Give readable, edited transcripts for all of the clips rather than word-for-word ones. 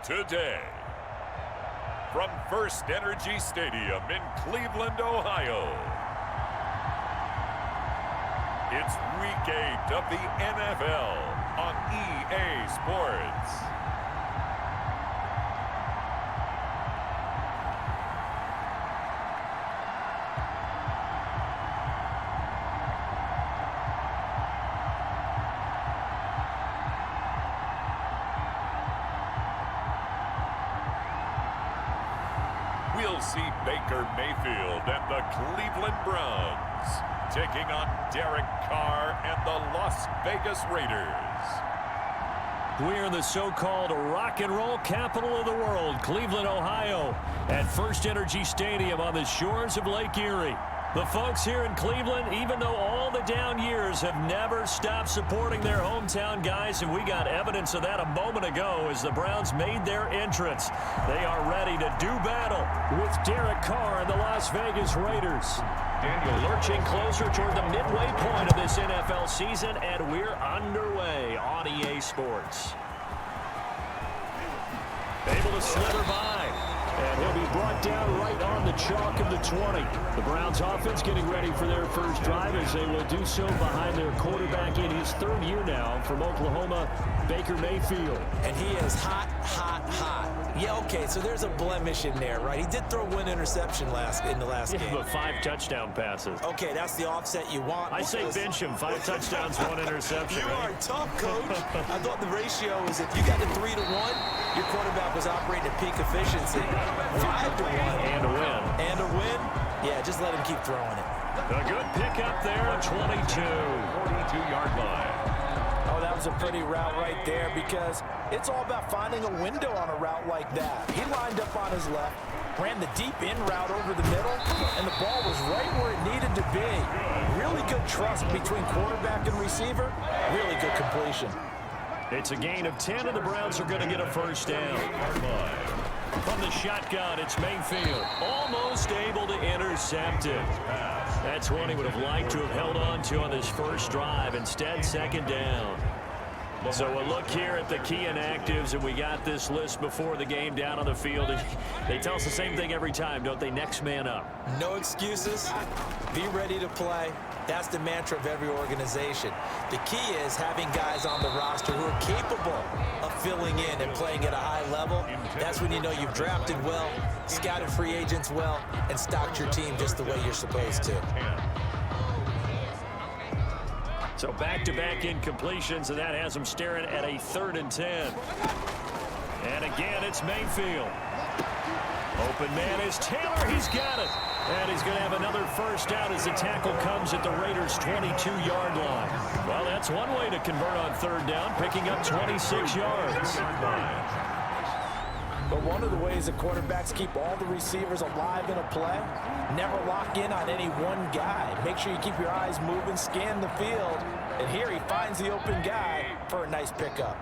today. From First Energy Stadium in Cleveland, Ohio, it's Week 8 of the NFL on EA Sports. We'll see Baker Mayfield and the Cleveland Browns taking on Derek Carr and the Las Vegas Raiders. We're in the so-called rock and roll capital of the world, Cleveland, Ohio, at First Energy Stadium on the shores of Lake Erie. The folks here in Cleveland, even though all the down years, have never stopped supporting their hometown guys, and we got evidence of that a moment ago as the Browns made their entrance. They are ready to do battle with Derek Carr and the Las Vegas Raiders. Daniel lurching closer toward the midway point of this NFL season, and we're underway on EA Sports. Able to slither by. And he'll be brought down right on the chalk of the 20. The Browns offense getting ready for their first drive as they will do so behind their quarterback in his third year now from Oklahoma, Baker Mayfield. And he is hot, hot, hot. Yeah, okay, so there's a blemish in there, right? He did throw one interception in the last game. But 5 touchdown passes. Okay, that's the offset you want. I say bench him. 5 touchdowns, 1 interception. You are tough, coach. I thought the ratio was if you got the 3-1, your quarterback was operating at peak efficiency. 5-1. And a win. And a win? Yeah, just let him keep throwing it. A good pick up there at 22. 42-yard line. Oh, that was a pretty route right there because it's all about finding a window on a route like that. He lined up on his left, ran the deep in route over the middle, and the ball was right where it needed to be. Really good trust between quarterback and receiver. Really good completion. It's a gain of 10, and the Browns are going to get a first down. From the shotgun, it's Mayfield. Almost able to intercept it. That's one he would have liked to have held on to on this first drive. Instead, second down. So a look here at the key inactives, and we got this list before the game down on the field. And they tell us the same thing every time, don't they? Next man up. No excuses. Be ready to play. That's the mantra of every organization. The key is having guys on the roster who are capable of filling in and playing at a high level. That's when you know you've drafted well, scouted free agents well, and stocked your team just the way you're supposed to. So back-to-back incompletions, and that has them staring at a 3rd and 10. And again, it's Mayfield. Open man is Taylor. He's got it. And he's going to have another first down as the tackle comes at the Raiders' 22-yard line. Well, that's one way to convert on 3rd down, picking up 26 yards. But one of the ways that quarterbacks keep all the receivers alive in a play, never lock in on any one guy. Make sure you keep your eyes moving, scan the field. And here he finds the open guy for a nice pickup.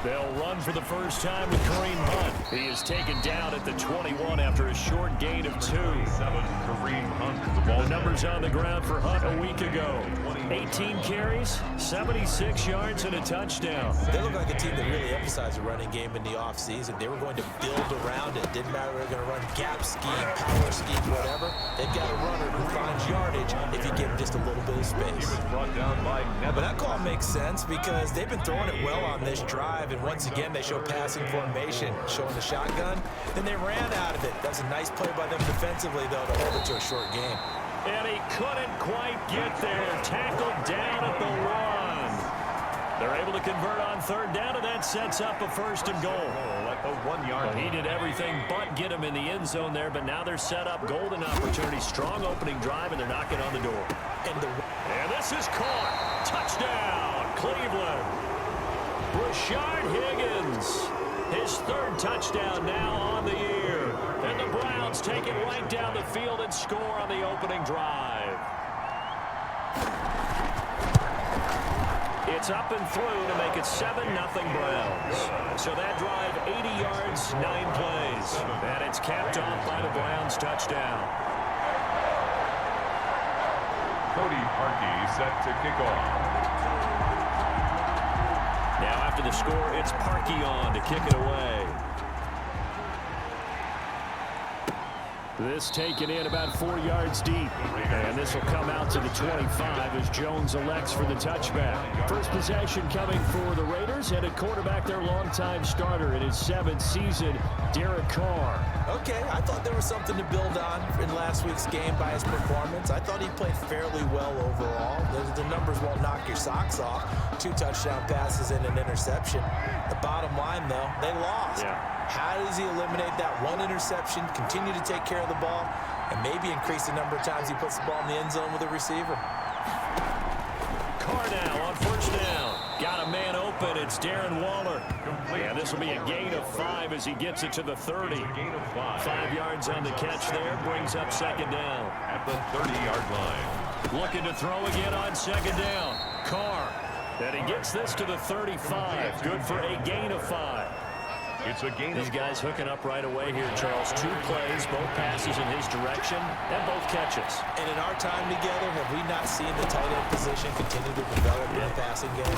They'll run for the first time with Kareem Hunt. He is taken down at the 21 after a short gain of 2. Kareem Hunt, the numbers on the ground for Hunt a week ago. 18 carries, 76 yards, and a touchdown. They look like a team that really emphasized the running game in the offseason. They were going to build around it. Didn't matter if they were going to run gap scheme, power scheme, whatever. They've got a runner who finds yardage if you give him just a little bit of space. But that call makes sense because they've been throwing it well on this drive. And once again, they show passing formation, showing the shotgun. Then they ran out of it. That's a nice play by them defensively, though, to hold it to a short game. And he couldn't quite get there. Tackled down at the 1. They're able to convert on 3rd down, and that sets up a 1st and goal. A 1-yard. Well, he did everything but get him in the end zone there, but now they're set up. Golden opportunity, strong opening drive, and they're knocking on the door. And this is caught. Touchdown, Cleveland. Rashard Higgins, his 3rd touchdown now on the year. And the Browns take it right down the field and score on the opening drive. It's up and through to make it 7-0 Browns. So that drive, 80 yards, 9 plays. And it's capped off by the Browns touchdown. Cody Parkey set to kick off. Now After the score, it's Parkey on to kick it away. This taken in about 4 yards deep. And this will come out to the 25 as Jones elects for the touchback. First possession coming for the Raiders, and at quarterback, their longtime starter in his 7th season, Derek Carr. Okay, I thought there was something to build on in last week's game by his performance. I thought he played fairly well overall. The numbers won't knock your socks off. 2 touchdown passes and an interception. The bottom line, though, they lost. Yeah. How does he eliminate that one interception, continue to take care of the ball, and maybe increase the number of times he puts the ball in the end zone with a receiver? Carr now on first down. Got a man open. It's Darren Waller. And this will be a gain of 5 as he gets it to the 30. 5 yards on the catch there. Brings up second down. At the 30-yard line. Looking to throw again on second down. Carr. And he gets this to the 35. Good for a gain of 5. It's a gain. These guys hooking up right away here, Charles. 2 plays, both passes in his direction, and both catches. And in our time together, have we not seen the tight end position continue to develop in the passing game?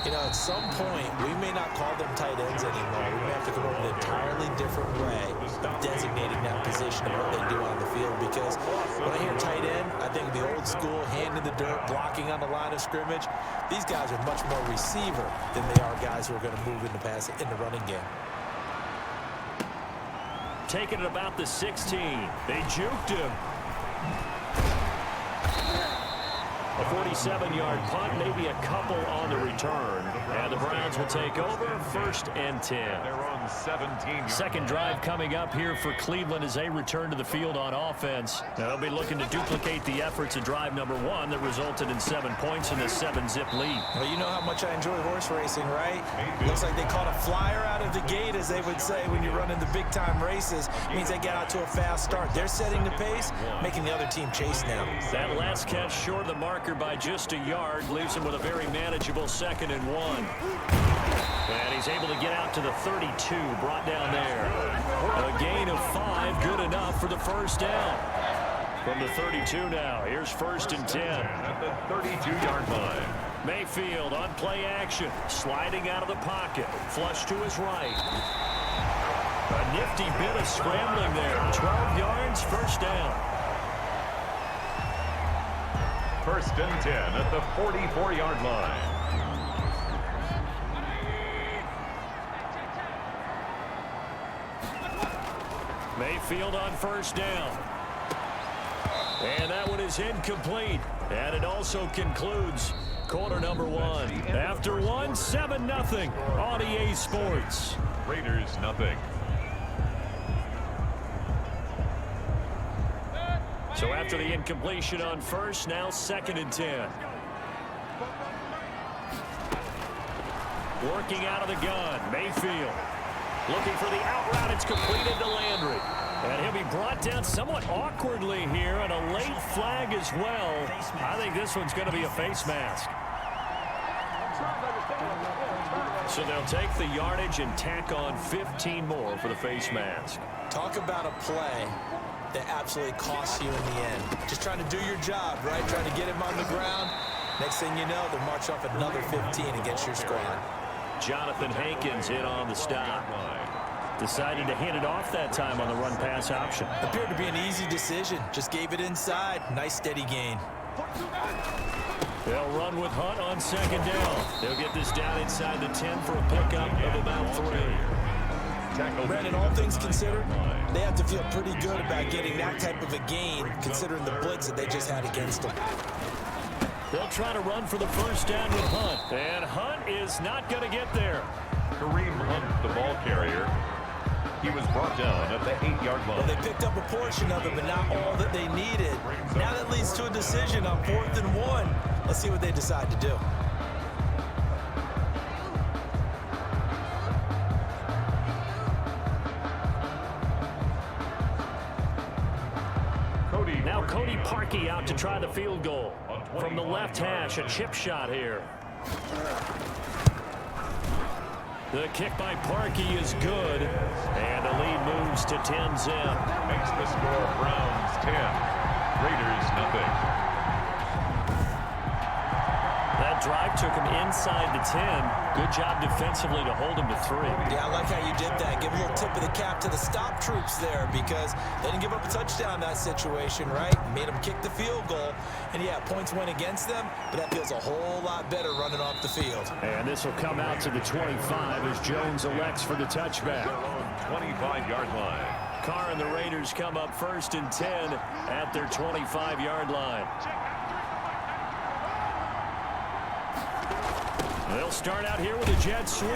You know, at some point, we may not call them tight ends anymore. We may have to come up with an entirely different way of designating that position and what they do on the field. Because when I hear tight end, I think of the old school, hand in the dirt, blocking on the line of scrimmage. These guys are much more receiver than they are guys who are going to move in the running game. Taking it about the 16. They juked him. A 47-yard punt, maybe a couple on the return. And the Browns will take over, 1st and 10. They're on 17. Second drive coming up here for Cleveland as they return to the field on offense. Now they'll be looking to duplicate the efforts of drive number 1 that resulted in 7 points in the 7-zip lead. Well, you know how much I enjoy horse racing, right? Looks like they caught a flyer out of the gate, as they would say when you're running the big-time races. It means they get out to a fast start. They're setting the pace, making the other team chase now. That last catch short of the marker by just a yard leaves him with a very manageable 2nd and 1. And he's able to get out to the 32, brought down there. A gain of 5, good enough for the first down. From the 32 now, here's 1st and 10. At the 32-yard line. Mayfield on play action, sliding out of the pocket, flush to his right. A nifty bit of scrambling there, 12 yards, first down. 1st and 10 at the 44-yard line. Mayfield on first down. And that one is incomplete. And it also concludes quarter number 1. After 1, 7-0 on EA Sports. Raiders nothing. So after the incompletion on first, now 2nd and 10. Working out of the gun, Mayfield. Looking for the out route. It's completed to Landry. And he'll be brought down somewhat awkwardly here, and a late flag as well. I think this one's going to be a face mask. So they'll take the yardage and tack on 15 more for the face mask. Talk about a play that absolutely costs you in the end. Just trying to do your job, right? Trying to get him on the ground. Next thing you know, they'll march off another 15 against your squad. Jonathan Hankins in on the stop. Decided to hand it off that time on the run-pass option. Appeared to be an easy decision. Just gave it inside. Nice steady gain. They'll run with Hunt on 2nd down. They'll get this down inside the 10 for a pickup of about 3. Brandon, all things considered, they have to feel pretty good about getting that type of a gain, considering the blitz that they just had against them. They'll try to run for the first down with Hunt. And Hunt is not going to get there. Kareem Hunt, the ball carrier. He was brought down at the 8-yard line. Well, they picked up a portion of it, but not all that they needed. Now that leads to a decision on 4th and 1. Let's see what they decide to do. Now Cody Parkey out to try the field goal. From the left hash, a chip shot here. The kick by Parkey is good. And the lead moves to 10-zip. Makes the score Browns 10. Raiders nothing. That That drive took him inside the 10. Good job defensively to hold him to 3. Yeah, I like how you did that. Give a little tip of the cap to the stop troops there because they didn't give up a touchdown in that situation, right? Made them kick the field goal. And, yeah, points went against them, but that feels a whole lot better running off the field. And this will come out to the 25 as Jones elects for the touchback. 25-yard line. Carr and the Raiders come up 1st and 10 at their 25-yard line. They'll start out here with a jet sweep.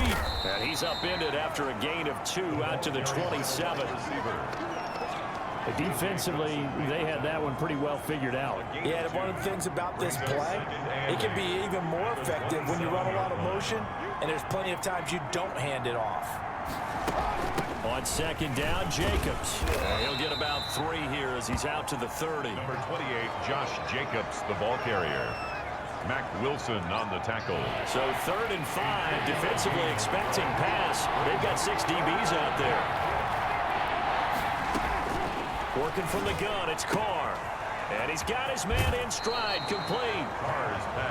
And he's upended after a gain of 2 out to the 27. Defensively, they had that one pretty well figured out. Yeah, and one of the things about this play, it can be even more effective when you run a lot of motion, and there's plenty of times you don't hand it off. On 2nd down, Jacobs. He'll get about 3 here as he's out to the 30. Number 28, Josh Jacobs, the ball carrier. Mac Wilson on the tackle. So 3rd and 5, defensively expecting pass. They've got 6 DBs out there. Working from the gun, it's Carr. And he's got his man in stride, complete.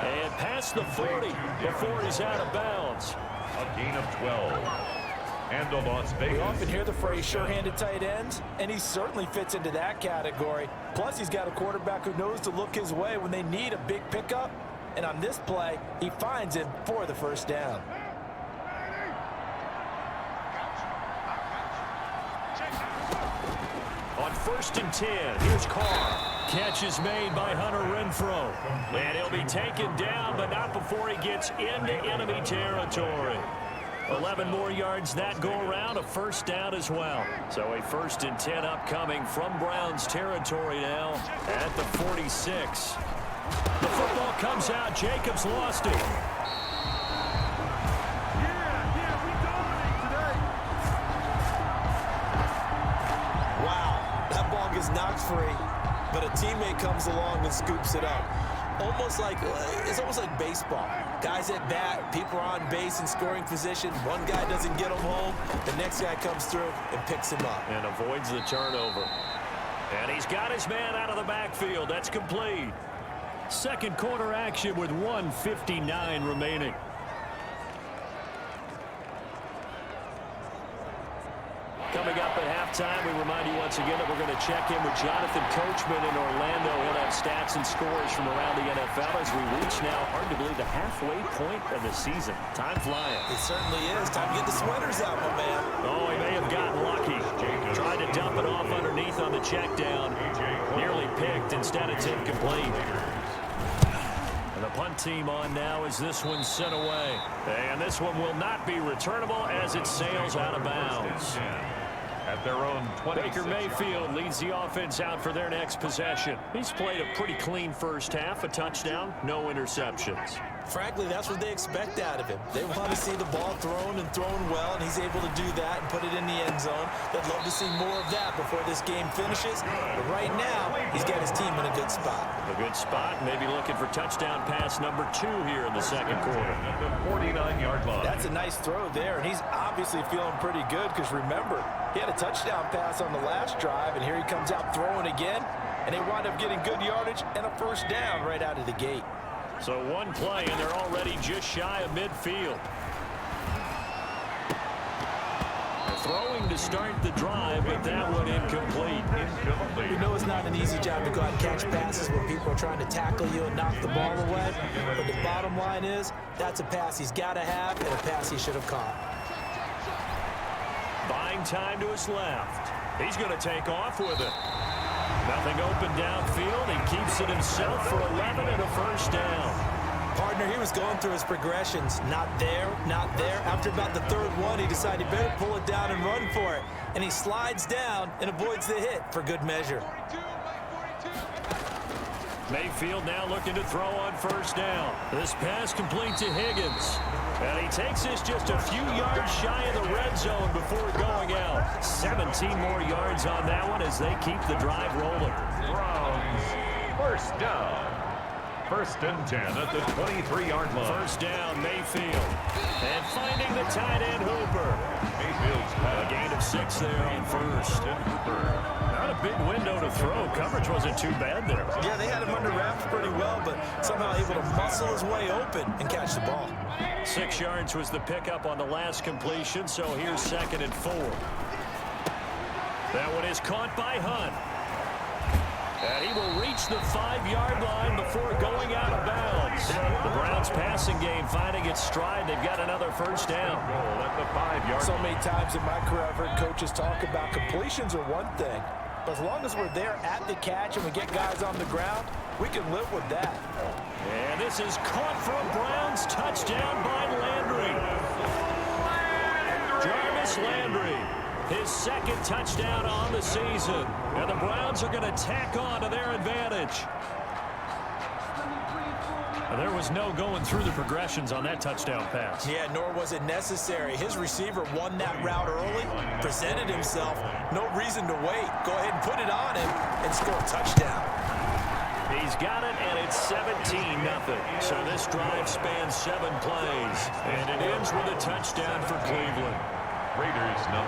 And past the 40 before he's out of bounds. A gain of 12. And the Las Vegas. We often hear the phrase sure-handed tight ends, and he certainly fits into that category. Plus, he's got a quarterback who knows to look his way when they need a big pickup. And on this play, he finds him for the 1st down. On 1st and 10, here's Carr. Catch is made by Hunter Renfrow. And he'll be taken down, but not before he gets into enemy territory. 11 more yards that go around, a 1st down as well. So a 1st and 10 upcoming from Browns territory now at the 46. The football comes out. Jacobs lost it. We dominate today. Wow, that ball gets knocked free, but a teammate comes along and scoops it up. It's almost like baseball. Guys at bat, people are on base in scoring position. One guy doesn't get him home, the next guy comes through and picks him up. And avoids the turnover. And he's got his man out of the backfield. That's complete. 2nd quarter action with 1:59 remaining. Coming up at halftime, we remind you once again that we're going to check in with Jonathan Coachman in Orlando. He'll have stats and scores from around the NFL as we reach now, hard to believe, the halfway point of the season. Time flying. It certainly is. Time to get the sweaters out, my man. Oh, he may have gotten lucky. Tried to dump it off underneath on the check down. Nearly picked. Instead, it's incomplete. And the punt team on now as this one's sent away. And this one will not be returnable as it sails out of bounds. At their own 26. Baker Mayfield leads the offense out for their next possession. He's played a pretty clean 1st half, a touchdown, no interceptions. Frankly, that's what they expect out of him. They want to see the ball thrown and thrown well, and he's able to do that and put it in the end zone. They'd love to see more of that before this game finishes. But right now, he's got his team in a good spot. A good spot, maybe looking for touchdown pass number 2 here in the 2nd quarter. At the 49-yard line. That's a nice throw there, and he's obviously feeling pretty good because remember, he had a touchdown pass on the last drive, and here he comes out throwing again, and they wind up getting good yardage and a 1st down right out of the gate. So one play, and they're already just shy of midfield. Throwing to start the drive, but that one incomplete. We know it's not an easy job to go out and catch passes when people are trying to tackle you and knock the ball away. But the bottom line is, that's a pass he's got to have and a pass he should have caught. Buying time to his left. He's going to take off with it. Nothing open downfield. He keeps it himself for 11 and a 1st down. Partner, he was going through his progressions. Not there, not there. After about the 3rd one, he decided he better pull it down and run for it. And he slides down and avoids the hit for good measure. Mayfield now looking to throw on 1st down. This pass complete to Higgins. And he takes this just a few yards shy of the red zone before going out. 17 more yards on that one as they keep the drive rolling. Browns 1st down. First and 10 at the 23-yard line. First down, Mayfield. And finding the tight end, Hooper. Mayfield's A gain of 6 there on first. Not a big window to throw. Coverage wasn't too bad there. Yeah, they had him under wraps pretty well, but somehow able to muscle his way open and catch the ball. 6 yards was the pickup on the last completion, so here's 2nd and 4. That one is caught by Hunt. And he will reach the 5-yard line before going out of bounds. The Browns passing game finding its stride. They've got another first down. goal at the 5-yard So line. many times in my career I've heard coaches talk about completions are one thing, but as long as we're there at the catch and we get guys on the ground, we can live with that. And this is caught for a Browns touchdown by Landry. Jarvis Landry, his 2nd touchdown on the season. And the Browns are going to tack on to their advantage. There was no going through the progressions on that touchdown pass. Yeah, nor was it necessary. His receiver won that route early, presented himself, no reason to wait. Go ahead and put it on him and score a touchdown. He's got it, and it's 17-0. So this drive spans 7 plays, and it ends with a touchdown for Cleveland. Raiders 0.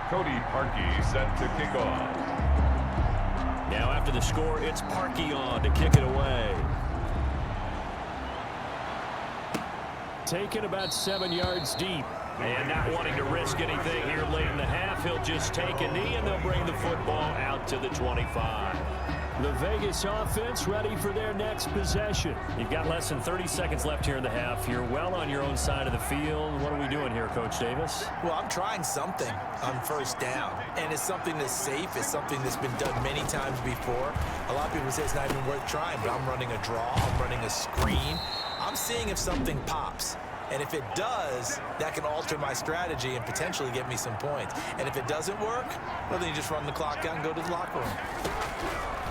Cody Parkey set to kick off. Now after the score, it's Parkey on to kick it away. Taken about 7 yards deep. And not wanting to risk anything here late in the half, he'll just take a knee and they'll bring the football out to the 25. The Vegas offense ready for their next possession. You've got less than 30 seconds left here in the half. You're well on your own side of the field. What are we doing here, Coach Davis? Well, I'm trying something on first down, and it's something that's safe. It's something that's been done many times before. A lot of people say it's not even worth trying, but I'm running a draw. I'm running a screen. I'm seeing if something pops. And if it does, that can alter my strategy and potentially get me some points. And if it doesn't work, well, then you just run the clock out and go to the locker room.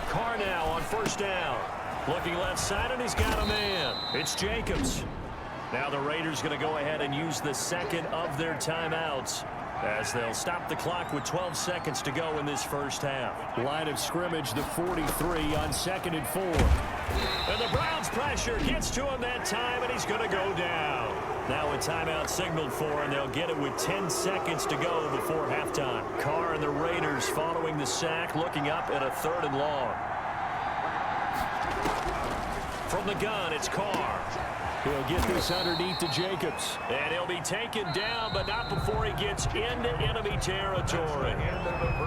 Carr now on first down. Looking left side, and he's got a man. It's Jacobs. Now the Raiders going to go ahead and use the 2nd of their timeouts as they'll stop the clock with 12 seconds to go in this first half. Line of scrimmage, the 43 on 2nd and 4. And the Browns pressure gets to him that time, and he's going to go down. Now a timeout signaled for, and they'll get it with 10 seconds to go before halftime. Carr and the Raiders following the sack, looking up at a 3rd and long. From the gun, it's Carr. He'll get this underneath to Jacobs. And he'll be taken down, but not before he gets into enemy territory.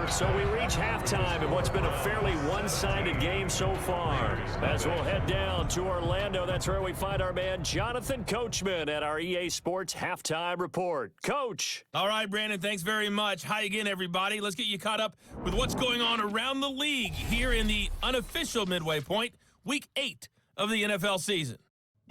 So we reach halftime in what's been a fairly one-sided game so far. As we'll head down to Orlando, that's where we find our man Jonathan Coachman at our EA Sports Halftime Report. Coach. All right, Brandon, thanks very much. Hi again, everybody. Let's get you caught up with what's going on around the league here in the unofficial midway point, Week 8 of the NFL season.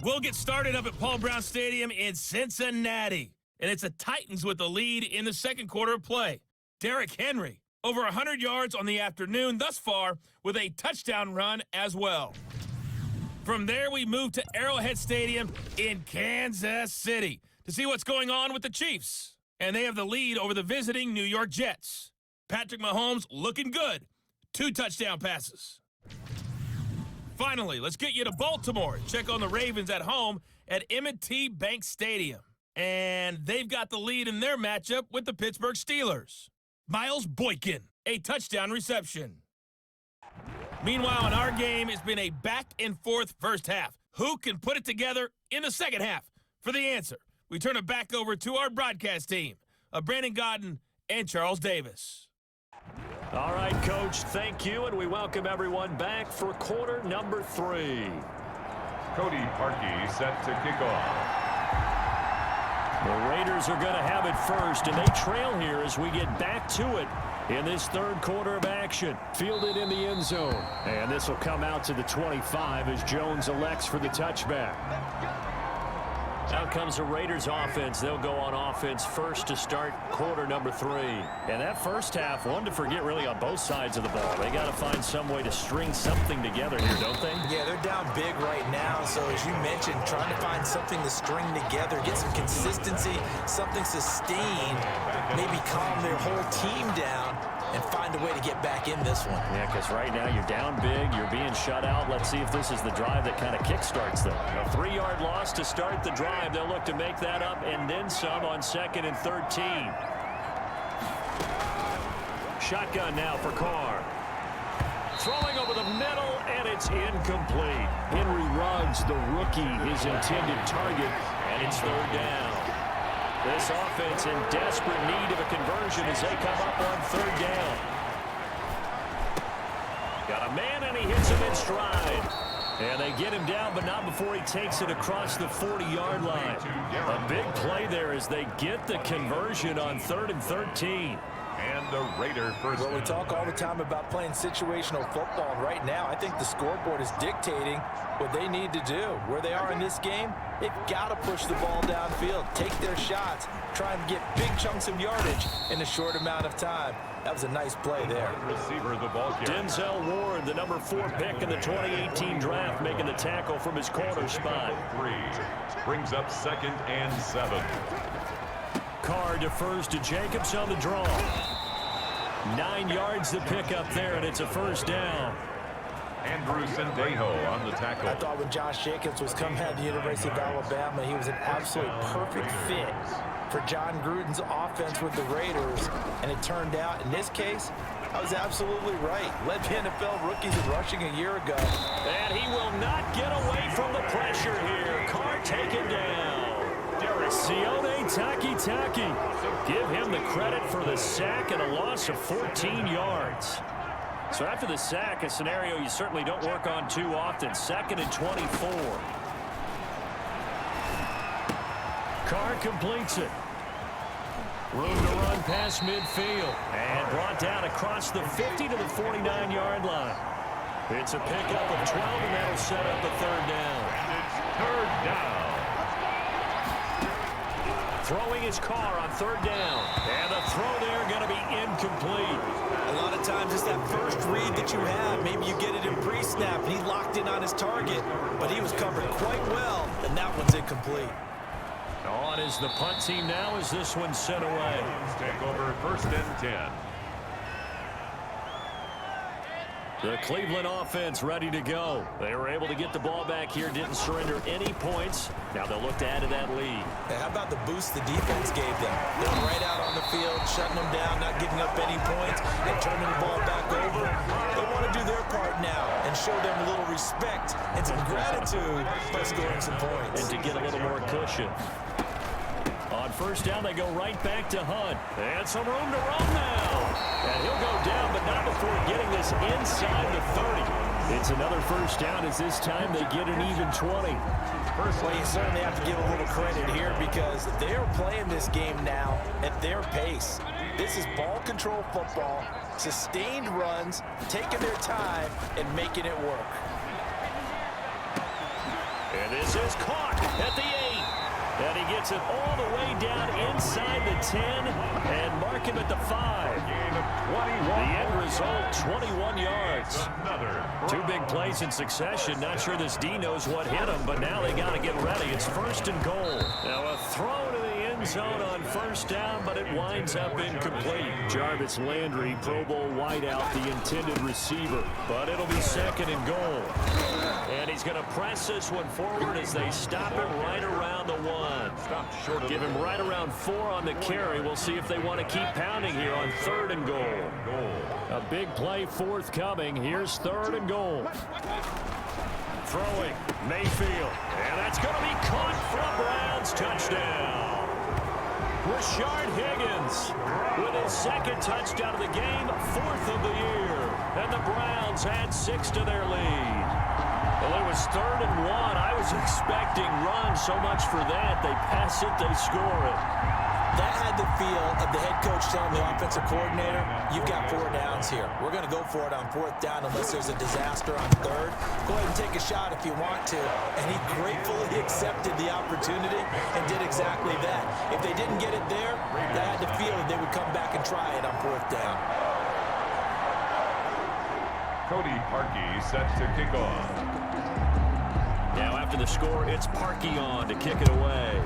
We'll get started up at Paul Brown Stadium in Cincinnati. And it's the Titans with the lead in the 2nd quarter of play. Derrick Henry, over 100 yards on the afternoon thus far with a touchdown run as well. From there, we move to Arrowhead Stadium in Kansas City to see what's going on with the Chiefs. And they have the lead over the visiting New York Jets. Patrick Mahomes looking good. 2 touchdown passes. Finally, let's get you to Baltimore. Check on the Ravens at home at M&T Bank Stadium. And they've got the lead in their matchup with the Pittsburgh Steelers. Miles Boykin, a touchdown reception. Meanwhile, in our game, it's been a back-and-forth first half. Who can put it together in the second half? For the answer, we turn it back over to our broadcast team of Brandon Godden and Charles Davis. All right, Coach, thank you, and we welcome everyone back for quarter number 3. Cody Parkey set to kick off. The Raiders are going to have it first, and they trail here as we get back to it in this 3rd quarter of action. Fielded in the end zone, and this will come out to the 25 as Jones elects for the touchback. Out comes the Raiders offense. They'll go on offense first to start quarter number 3. And that first half, one to forget really on both sides of the ball. They got to find some way to string something together here, don't they? Yeah, they're down big right now. So as you mentioned, trying to find something to string together, get some consistency, something sustained, maybe calm their whole team down. and find a way to get back in this one. Yeah, because right now you're down big, you're being shut out. Let's see if this is the drive that kind of kickstarts them. A 3-yard loss to start the drive. They'll look to make that up and then some on 2nd and 13. Shotgun now for Carr. Throwing over the middle, and it's incomplete. Henry Ruggs, the rookie, his intended target, and it's 3rd down. This offense in desperate need of a conversion as they come up on 3rd down. Got a man, and he hits him in stride. And they get him down, but not before he takes it across the 40-yard line. A big play there as they get the conversion on 3rd and 13. And the Raider first. Well, we talk all the time about playing situational football. And right now, I think the scoreboard is dictating what they need to do. Where they are in this game, they've got to push the ball downfield, take their shots, try and get big chunks of yardage in a short amount of time. That was a nice play there. Receiver, the ball carrier. Denzel Ward, the number 4 pick in the 2018 draft, making the tackle from his corner spot. 3 brings up 2nd and 7. Carr defers to Jacobs on the draw. 9 yards the pick up there, and it's a 1st down. Andrew Sandejo on the tackle. I thought when Josh Jacobs was coming out of the University of Alabama, he was an absolute perfect fit for John Gruden's offense with the Raiders. And it turned out, in this case, I was absolutely right. Led the NFL rookies in rushing a year ago. And he will not get away from the pressure here. Carr taken down. Sione Taki. Give him the credit for the sack and a loss of 14 yards. So after the sack, a scenario you certainly don't work on too often. 2nd and 24. Carr completes it. Room to run past midfield. And brought down across the 50 to the 49-yard line. It's a pickup of 12, and that'll set up the 3rd down. And it's 3rd down. Throwing his Carr on 3rd down. And the throw there going to be incomplete. A lot of times it's that first read that you have. Maybe you get it in pre-snap, and he locked in on his target, but he was covered quite well, and that one's incomplete. On is the punt team now as this one's sent away. Take over 1st and 10. The Cleveland offense ready to go. They were able to get the ball back here, didn't surrender any points. Now they'll look to add to that lead. How about the boost the defense gave them? They're right out on the field, shutting them down, not giving up any points, and turning the ball back over. They want to do their part now and show them a little respect and some gratitude by scoring some points. And to get a little more cushion. On 1st down, they go right back to Hunt. And some room to run now. And he'll go down, but not before getting this inside the 30. It's another 1st down as this time they get an even 20. Well, you certainly have to give a little credit here because they're playing this game now at their pace. This is ball control football, sustained runs, taking their time, and making it work. And this is caught at the 8. And he gets it all the way down inside the 10 and mark him at the 5. Gain of 21. The end result, 21 yards. Another 2 big plays in succession. Not sure this D knows what hit him, but now they got to get ready. It's 1st and goal. Now a throw to the end zone on 1st down, but it winds up incomplete. Jarvis Landry, Pro Bowl wideout, the intended receiver. But it'll be 2nd and goal. And he's going to press this one forward as they stop him right around the 1. Stop short of Give him right around 4 on the carry. We'll see if they want to keep pounding here on 3rd and goal. A big play forthcoming. Here's 3rd and goal. Throwing Mayfield. And that's going to be caught for a Browns touchdown. Rashard Higgins with his 2nd touchdown of the game, 4th of the year. And the Browns add 6 to their lead. Well, it was 3rd and 1. I was expecting runs, so much for that. They pass it, they score it. That had the feel of the head coach telling the offensive coordinator, you've got 4 downs here. We're going to go for it on 4th down unless there's a disaster on 3rd. Go ahead and take a shot if you want to. And he gratefully accepted the opportunity and did exactly that. If they didn't get it there, they had the feel that they would come back and try it on 4th down. Cody Parkey set to kick off. Now after the score, it's Parkey on to kick it away.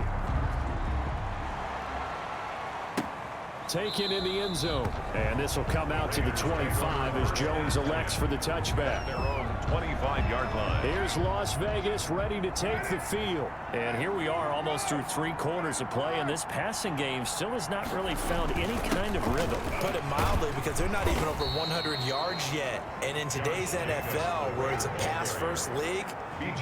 taken in the end zone. And this will come out to the 25 as Jones elects for the touchback. Their own 25-yard line. Here's Las Vegas ready to take the field. And here we are almost through 3 quarters of play, and this passing game still has not really found any kind of rhythm. Put it mildly, because they're not even over 100 yards yet. And in today's NFL, where it's a pass-first league,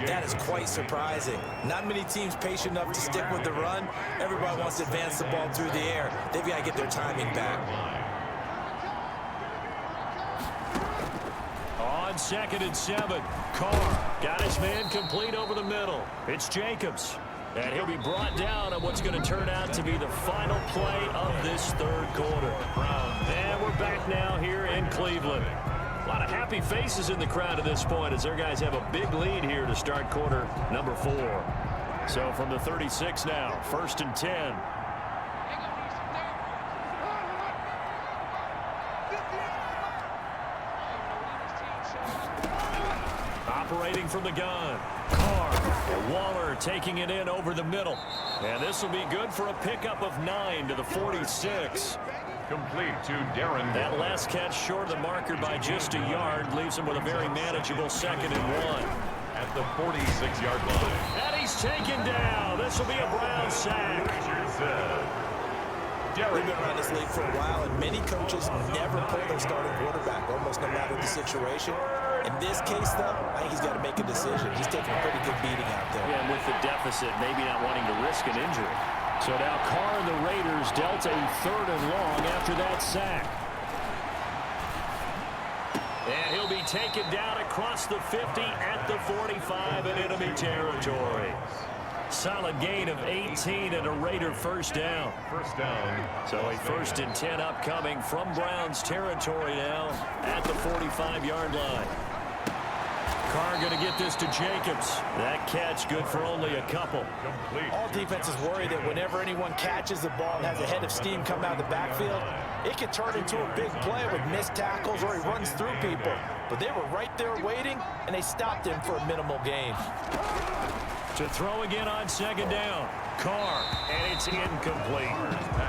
that is quite surprising. Not many teams patient enough to stick with the run. Everybody wants to advance the ball through the air. They've got to get their timing back. On 2nd and 7, Carr got his man complete over the middle. It's Jacobs, and he'll be brought down on what's going to turn out to be the final play of this 3rd quarter. And we're back now here in Cleveland. A lot of happy faces in the crowd at this point as their guys have a big lead here to start quarter number 4. So from the 36 now, 1st and 10. Operating from the gun. Carr. Waller taking it in over the middle. And this will be good for a pickup of 9 to the 46. Complete to Darren. That last catch short of the marker by just a yard leaves him with a very manageable 2nd and 1. At the 46-yard line. And he's taken down. This will be a Brown sack. We've been around this league for a while, and many coaches never pull their starting quarterback, almost no matter the situation. In this case, though, I think he's got to make a decision. He's taking a pretty good beating out there. Yeah, and with the deficit, maybe not wanting to risk an injury. So now Carr and the Raiders dealt a 3rd and long after that sack. And he'll be taken down across the 50 at the 45 in enemy territory. Solid gain of 18 and a Raider 1st down. First down. So a 1st and 10 upcoming from Browns territory now at the 45-yard line. Carr going to get this to Jacobs. That catch good for only a couple. Complete. All defenses worry that whenever anyone catches the ball and has a head of steam come out of the backfield, it can turn into a big play with missed tackles or he runs through people. But they were right there waiting, and they stopped him for a minimal gain. To throw again on 2nd down. Carr, and it's incomplete.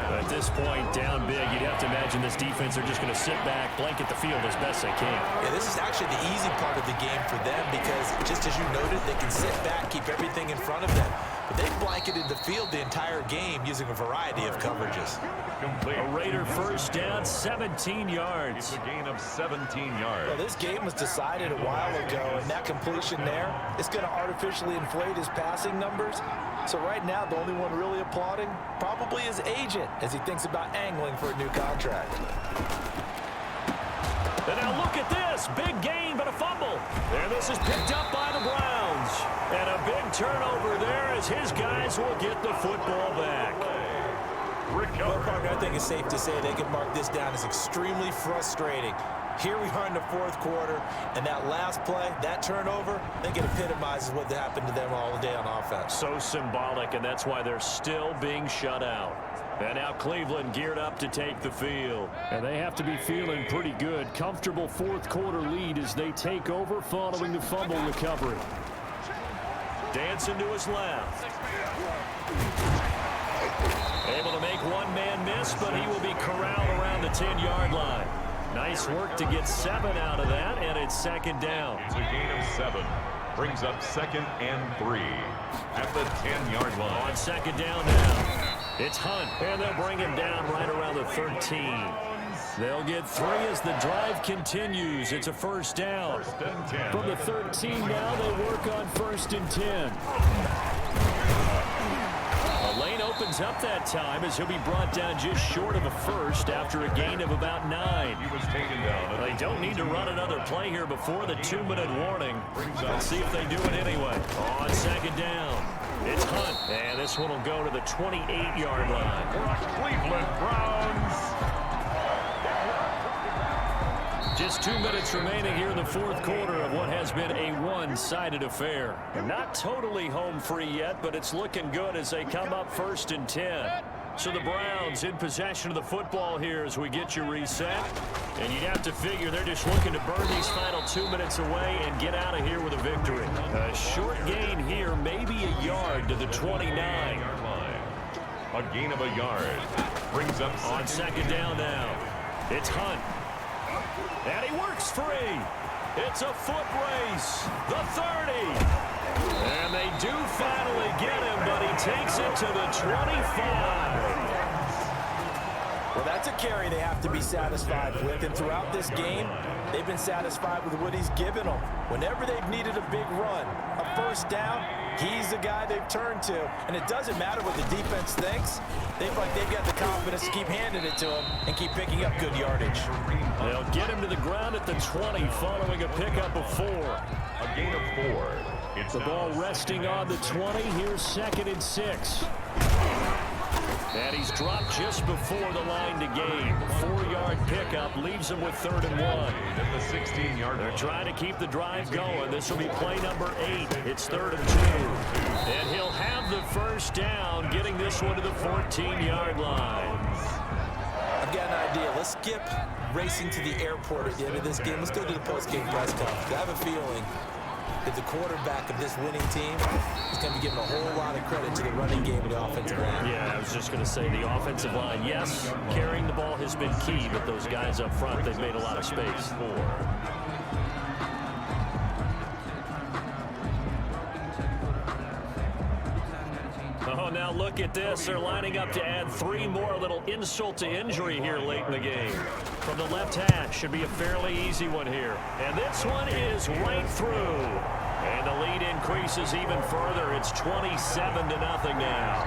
At this point, down big, you'd have to imagine this defense are just going to sit back, blanket the field as best they can. Yeah, this is actually the easy part of the game for them because, just as you noted, they can sit back, keep everything in front of them. But they've blanketed the field the entire game using a variety of coverages. Complete. A Raider 1st down, 17 yards. It's a gain of 17 yards. Well, this game was decided a while ago, and that completion there is going to artificially inflate his passing numbers. So right now, the only one really applauding probably his agent as he thinks about angling for a new contract. And now look at this. Big gain, but a fumble. And this is picked up by the Browns. And a big turnover there as his guys will get the football back. Well, partner, I think it's safe to say they can mark this down as extremely frustrating. Here we are in the 4th quarter, and that last play, that turnover, I think it epitomizes what happened to them all day on offense. So symbolic, and that's why they're still being shut out. And now Cleveland geared up to take the field. And they have to be feeling pretty good. Comfortable 4th quarter lead as they take over following the fumble recovery. Dancing to his left. Able to make one man miss, but he will be corralled around the 10-yard line. Nice work to get 7 out of that, and it's 2nd down. It's a gain of 7. Brings up 2nd and 3 at the 10-yard line. On 2nd down now. It's Hunt, and they'll bring him down right around the 13. They'll get 3 as the drive continues. It's a 1st down. 1st and 10. From the 13 now, they work on 1st and 10. A lane opens up that time as he'll be brought down just short of a 1st after a gain of about 9. He was taken down. They don't need to run another play here before the 2-minute warning. Let's see if they do it anyway. On 2nd down, it's Hunt, and this one will go to the 28-yard line. Cleveland Browns. Just 2 minutes remaining here in the 4th quarter of what has been a one-sided affair. Not totally home free yet, but it's looking good as they come up 1st and 10. So the Browns in possession of the football here as we get you reset. And you'd have to figure they're just looking to burn these final 2 minutes away and get out of here with a victory. A short gain here, maybe a yard to the 29. A gain of a yard. Brings up On second down now. It's Hunt. And he works free. It's a foot race. The 30. And they do finally get him, but he takes it to the 25. Well, that's a carry they have to be satisfied with. And throughout this game, they've been satisfied with what he's given them. Whenever they've needed a big run, a first down, he's the guy they've turned to. And it doesn't matter what the defense thinks. They feel like they've got the confidence to keep handing it to him and keep picking up good yardage. They'll get him to the ground at the 20 following a pickup of 4. a gain of 4. It's The ball resting on the 20. Here's 2nd and 6. And he's dropped just before the line to gain. 4-yard pickup leaves him with 3rd and 1. at the 16-yard They're line. trying to keep the drive going. This will be play number 8. It's 3rd and 2. And he'll have the first down, getting this one to the 14-yard line. I've got an idea. Let's skip racing to the airport at the end of this game. Let's go to the post-game press conference. I have a feeling that the quarterback of this winning team is going to be giving a whole lot of credit to the running game and the offensive line. Yeah, I was just going to say the offensive line, yes, carrying the ball has been key, but those guys up front, they've made a lot of space. Oh, now look at this. They're lining up to add 3 more. A little insult to injury here late in the game. From the left hash, should be a fairly easy one here. And this one is right through. And the lead increases even further. It's 27-0 now.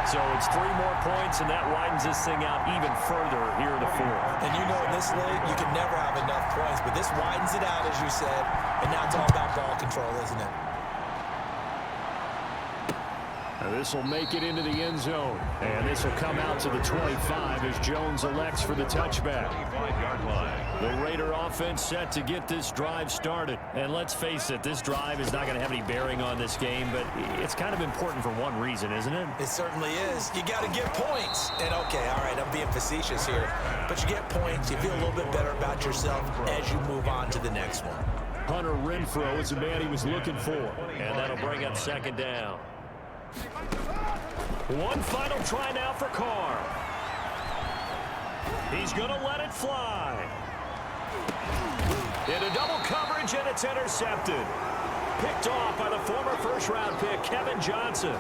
So it's 3 more points, and that widens this thing out even further here in the 4th. And you know, in this league, you can never have enough points, but this widens it out, as you said, and now it's all about ball control, isn't it? Now this will make it into the end zone, and this will come out to the 25 as Jones elects for the touchback. 25-yard line. The Raider offense set to get this drive started. And let's face it, this drive is not going to have any bearing on this game, but it's kind of important for one reason, isn't it? It certainly is. You got to get points. And, okay, all right, I'm being facetious here, but you get points, you feel a little bit better about yourself as you move on to the next one. Hunter Renfrow is the man he was looking for, and that'll bring up 2nd down. One final try now for Carr. He's going to let it fly. Into double coverage, and it's intercepted. Picked off by the former first-round pick, Kevin Johnson.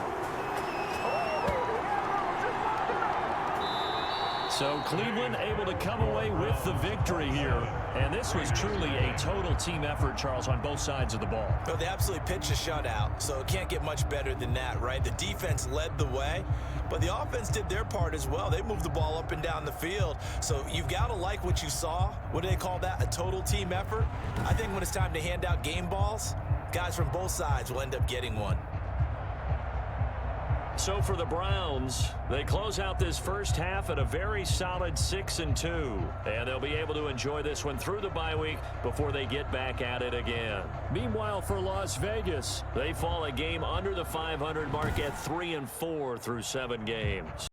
So Cleveland able to come away with the victory here. And this was truly a total team effort, Charles, on both sides of the ball. Well, they absolutely pitched a shutout, so it can't get much better than that, right? The defense led the way, but the offense did their part as well. They moved the ball up and down the field. So you've got to like what you saw. What do they call that? A total team effort? I think when it's time to hand out game balls, guys from both sides will end up getting one. So for the Browns, they close out this first half at a very solid 6-2. And they'll be able to enjoy this one through the bye week before they get back at it again. Meanwhile, for Las Vegas, they fall a game under the 500 mark at 3-4 through 7 games.